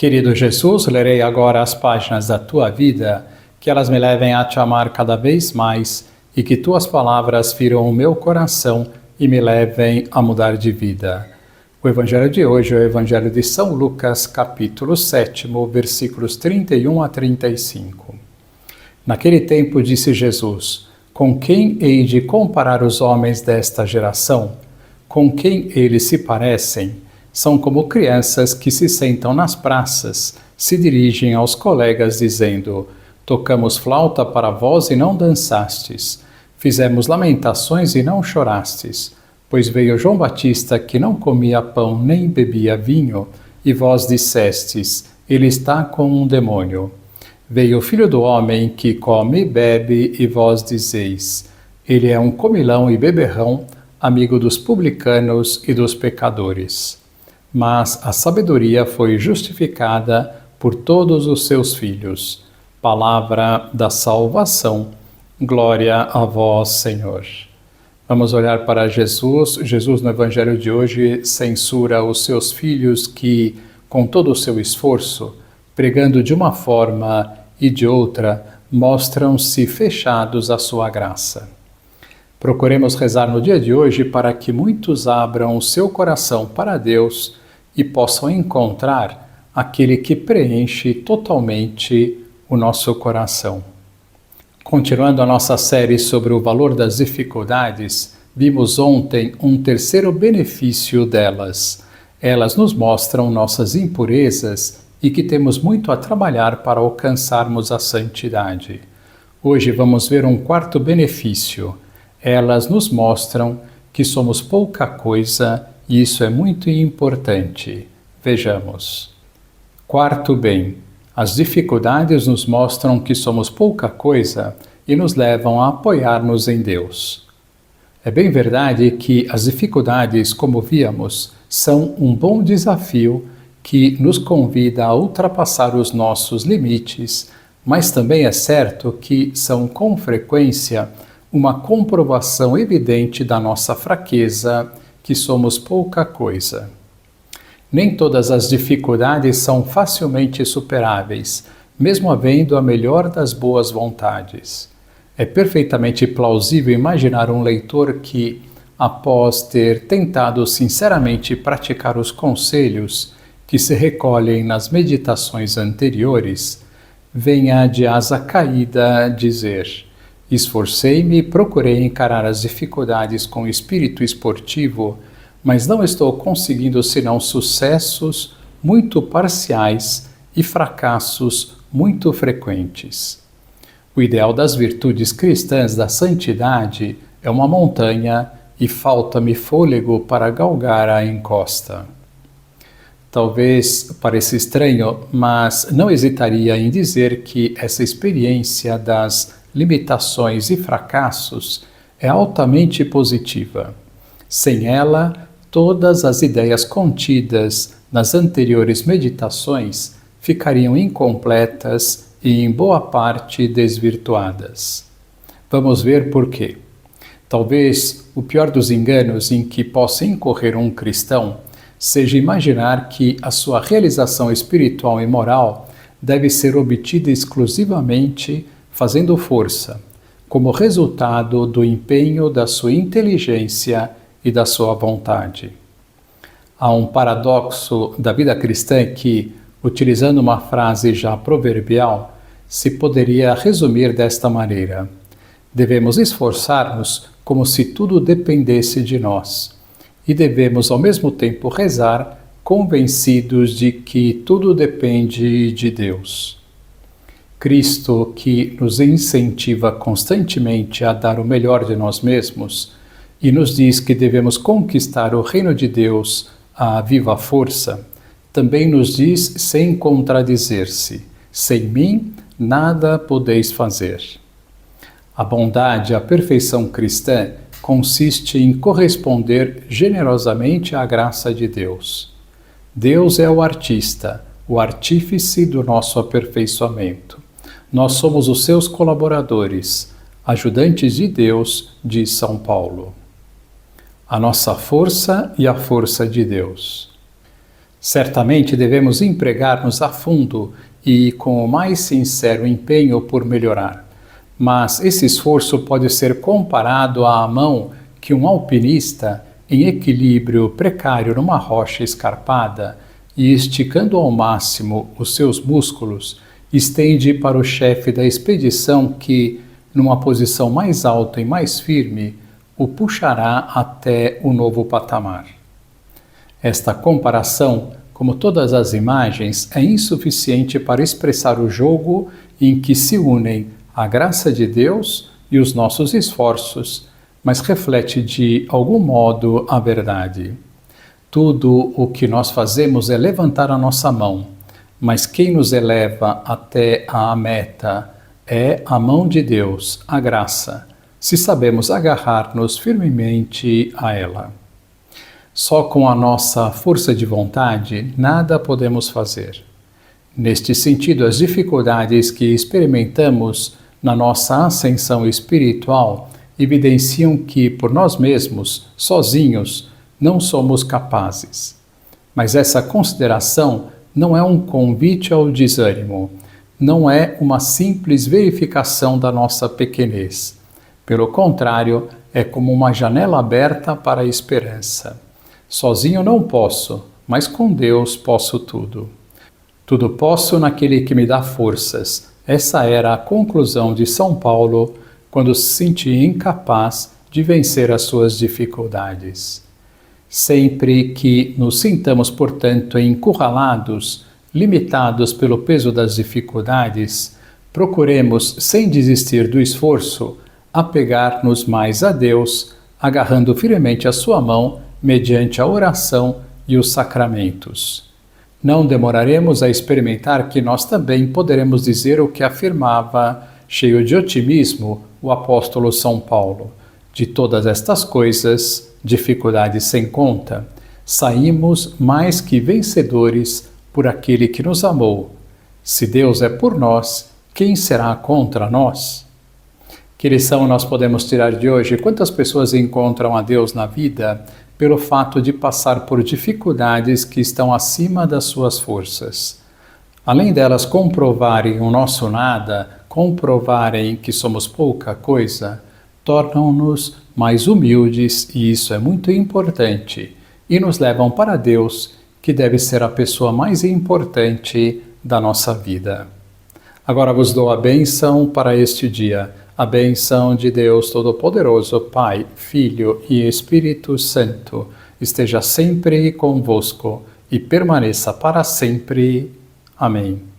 Querido Jesus, lerei agora as páginas da tua vida, que elas me levem a te amar cada vez mais e que tuas palavras firam o meu coração e me levem a mudar de vida. O evangelho de hoje é o evangelho de São Lucas, capítulo 7, versículos 31 a 35. Naquele tempo disse Jesus: Com quem hei de comparar os homens desta geração? Com quem eles se parecem? São como crianças que se sentam nas praças, se dirigem aos colegas dizendo: Tocamos flauta para vós e não dançastes. Fizemos lamentações e não chorastes. Pois veio João Batista que não comia pão nem bebia vinho, e vós dissestes: Ele está com um demônio. Veio o Filho do Homem que come e bebe, e vós dizeis: Ele é um comilão e beberrão, amigo dos publicanos e dos pecadores. Mas a sabedoria foi justificada por todos os seus filhos. Palavra da salvação. Glória a vós, Senhor. Vamos olhar para Jesus. Jesus, no Evangelho de hoje, censura os seus filhos que, com todo o seu esforço, pregando de uma forma e de outra, mostram-se fechados à sua graça. Procuremos rezar no dia de hoje para que muitos abram o seu coração para Deus e possam encontrar aquele que preenche totalmente o nosso coração. Continuando a nossa série sobre o valor das dificuldades, vimos ontem um terceiro benefício delas. Elas nos mostram nossas impurezas e que temos muito a trabalhar para alcançarmos a santidade. Hoje vamos ver um quarto benefício. Elas nos mostram que somos pouca coisa e isso é muito importante. Vejamos. Quarto bem. As dificuldades nos mostram que somos pouca coisa e nos levam a apoiar-nos em Deus. É bem verdade que as dificuldades, como víamos, são um bom desafio que nos convida a ultrapassar os nossos limites, mas também é certo que são com frequência uma comprovação evidente da nossa fraqueza, que somos pouca coisa. Nem todas as dificuldades são facilmente superáveis, mesmo havendo a melhor das boas vontades. É perfeitamente plausível imaginar um leitor que, após ter tentado sinceramente praticar os conselhos que se recolhem nas meditações anteriores, venha de asa caída dizer: Esforcei-me e procurei encarar as dificuldades com espírito esportivo, mas não estou conseguindo senão sucessos muito parciais e fracassos muito frequentes. O ideal das virtudes cristãs da santidade é uma montanha e falta-me fôlego para galgar a encosta. Talvez pareça estranho, mas não hesitaria em dizer que essa experiência das limitações e fracassos é altamente positiva. Sem ela, todas as ideias contidas nas anteriores meditações ficariam incompletas e, em boa parte, desvirtuadas. Vamos ver por quê. Talvez o pior dos enganos em que possa incorrer um cristão seja imaginar que a sua realização espiritual e moral deve ser obtida exclusivamente fazendo força, como resultado do empenho da sua inteligência e da sua vontade. Há um paradoxo da vida cristã que, utilizando uma frase já proverbial, se poderia resumir desta maneira: devemos esforçar-nos como se tudo dependesse de nós, e devemos ao mesmo tempo rezar convencidos de que tudo depende de Deus. Cristo, que nos incentiva constantemente a dar o melhor de nós mesmos e nos diz que devemos conquistar o reino de Deus à viva força, também nos diz sem contradizer-se: sem mim nada podeis fazer. A bondade e a perfeição cristã consiste em corresponder generosamente à graça de Deus. Deus é o artista, o artífice do nosso aperfeiçoamento. Nós somos os seus colaboradores, ajudantes de Deus, diz São Paulo. A nossa força e a força de Deus. Certamente devemos empregar-nos a fundo e com o mais sincero empenho por melhorar. Mas esse esforço pode ser comparado à mão que um alpinista, em equilíbrio precário numa rocha escarpada e esticando ao máximo os seus músculos, estende para o chefe da expedição que, numa posição mais alta e mais firme, o puxará até o novo patamar. Esta comparação, como todas as imagens, é insuficiente para expressar o jogo em que se unem a graça de Deus e os nossos esforços, mas reflete de algum modo a verdade. Tudo o que nós fazemos é levantar a nossa mão, mas quem nos eleva até a meta é a mão de Deus, a graça, se sabemos agarrar-nos firmemente a ela. Só com a nossa força de vontade nada podemos fazer. Neste sentido, as dificuldades que experimentamos na nossa ascensão espiritual evidenciam que, por nós mesmos, sozinhos, não somos capazes. Mas essa consideração não é um convite ao desânimo, não é uma simples verificação da nossa pequenez. Pelo contrário, é como uma janela aberta para a esperança. Sozinho não posso, mas com Deus posso tudo. Tudo posso naquele que me dá forças. Essa era a conclusão de São Paulo quando se sentia incapaz de vencer as suas dificuldades. Sempre que nos sintamos, portanto, encurralados, limitados pelo peso das dificuldades, procuremos, sem desistir do esforço, apegar-nos mais a Deus, agarrando firmemente a sua mão mediante a oração e os sacramentos. Não demoraremos a experimentar que nós também poderemos dizer o que afirmava, cheio de otimismo, o apóstolo São Paulo. De todas estas coisas, dificuldades sem conta, saímos mais que vencedores por aquele que nos amou. Se Deus é por nós, quem será contra nós? Que lição nós podemos tirar de hoje? Quantas pessoas encontram a Deus na vida pelo fato de passar por dificuldades que estão acima das suas forças? Além delas comprovarem o nosso nada, comprovarem que somos pouca coisa, tornam-nos mais humildes, e isso é muito importante, e nos levam para Deus, que deve ser a pessoa mais importante da nossa vida. Agora vos dou a bênção para este dia. A bênção de Deus Todo-Poderoso, Pai, Filho e Espírito Santo, esteja sempre convosco e permaneça para sempre. Amém.